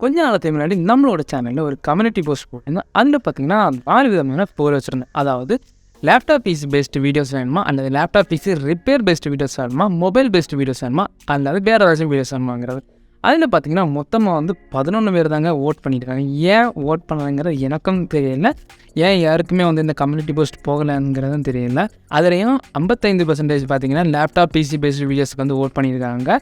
கொஞ்ச நாளத்துக்கு முன்னாடி நம்மளோட சேனலில் ஒரு கம்யூனிட்டி போஸ்ட் போட்டிருந்தேன். அதில் பார்த்தீங்கன்னா 4 விதமான போர் வச்சுருந்தேன். அதாவது லேப்டாப் பிசி பேஸ்டு வீடியோஸ் வேணுமா, அல்லது laptop PC repair based videos வேணுமா, மொபைல் பேஸ்டு வீடியோஸ் வேணுமா, அல்லது வேறு ஏதாச்சும் வீடியோஸ் வேணுமாங்கிறது. அதில் பார்த்தீங்கன்னா மொத்தமாக 11 பேர் தாங்க ஓட் பண்ணியிருக்காங்க. ஏன் ஓட் பண்ணலைங்கிறது எனக்கும் தெரியல, ஏன் யாருக்குமே இந்த கம்யூனிட்டி போஸ்ட் போகலைங்கிறதும் தெரியல. அதுலேயும் 55% பார்த்தீங்கன்னா லேப்டாப் பிசி பேஸ்டு வீடியோஸ்க்கு ஓட் பண்ணியிருக்காங்க.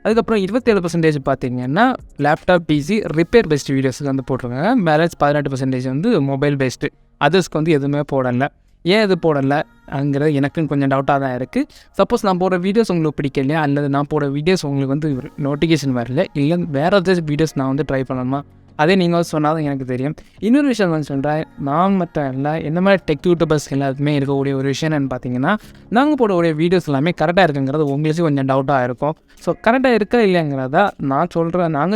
அதுக்கப்புறம் 27% பார்த்தீங்கன்னா லேப்டாப் பிசி ரிப்பேர் பேஸ்டு வீடியோஸுக்கு போட்டிருக்காங்க. பேலன்ஸ் 18% மொபைல் பேஸ்டு அதர்ஸ்க்கு எதுவுமே போடலை. ஏன் இது போடலைங்கிறது எனக்கும் கொஞ்சம் டவுட்டாக தான் இருக்குது. சப்போஸ் நான் போடுற வீடியோஸ் உங்களுக்கு பிடிக்கலையா, அல்லது நான் போடுற வீடியோஸ் உங்களுக்கு நோட்டிஃபிகேஷன் வரல, இல்லை வேறு ஏதாச்சும் வீடியோஸ் நான் ட்ரை பண்ணணுமா, அதே நீங்கள் சொன்னால் தான் எனக்கு தெரியும். இன்னொரு விஷயம் சொல்கிறேன், நான் மட்டும் இல்லை, இந்த மாதிரி டெக் யூடியூபர்ஸ் எல்லாத்துக்குமே இருக்கக்கூடிய ஒரு விஷயம் என்னென்னு பார்த்தீங்கன்னா, நாங்கள் போடக்கூடிய வீடியோஸ் எல்லாமே கரெக்டாக இருக்குங்கிறது உங்களுக்கு கொஞ்சம் டவுட்டாக இருக்கும். ஸோ கரெக்டாக இருக்கா இல்லைங்கிறத நாங்கள்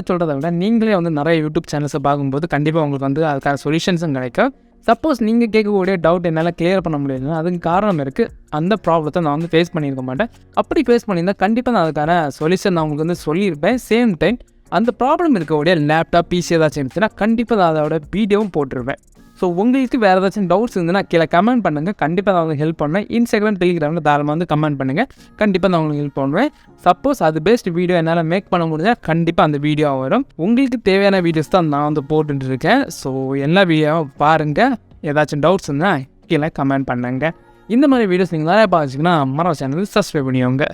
சொல்கிறத விட நீங்களே நிறைய யூடியூப் சேனல்ஸை பார்க்கும்போது கண்டிப்பாக உங்களுக்கு அதுக்கான சொல்யூஷன்ஸும் கிடைக்கும். சப்போஸ் நீங்கள் கேட்கக்கூடிய டவுட் என்னால் கிளியர் பண்ண முடியலன்னா அதுக்கு காரணம் இருக்குது. அந்த ப்ராப்ளத்தை நான் ஃபேஸ் பண்ணியிருக்க மாட்டேன். அப்படி ஃபேஸ் பண்ணியிருந்தால் கண்டிப்பாக நான் அதுக்கான சொல்யூஷன் நான் உங்களுக்கு சொல்லியிருப்பேன். சேம் டைம் அந்த ப்ராப்ளம் இருக்கக்கூடிய லேப்டாப் பிசி ஏதாச்சும் இருந்துச்சுன்னா கண்டிப்பாக நான் அதோட வீடியோவும் போட்டுருவேன். ஸோ உங்களுக்கு வேறு ஏதாச்சும் டவுட்ஸ் இருந்துன்னா கீழே கமெண்ட் பண்ணுங்கள். கண்டிப்பாக நான் உங்களுக்கு ஹெல்ப் பண்ணுவேன். இன்ஸ்டாகிராம், டெலிகிராமில் தாராளமாக கமெண்ட் பண்ணுங்கள். கண்டிப்பாக நான் உங்களுக்கு ஹெல்ப் பண்ணுவேன். சப்போஸ் அது பெஸ்ட் வீடியோ என்னால் மேக் பண்ண முடிஞ்சால் கண்டிப்பாக அந்த வீடியோ வரும். உங்களுக்கு தேவையான வீடியோஸ் தான் நான் போட்டுருக்கேன். ஸோ எல்லா வீடியோவும் பாருங்கள். ஏதாச்சும் டவுட்ஸ் இருந்தால் கீழே கமெண்ட் பண்ணுங்கள். இந்த மாதிரி வீடியோஸ் நீங்கள் நிறையா பார்த்துச்சிங்கன்னா மரம் சேனல் சப்ஸ்கிரைப் பண்ணிக்கோங்க.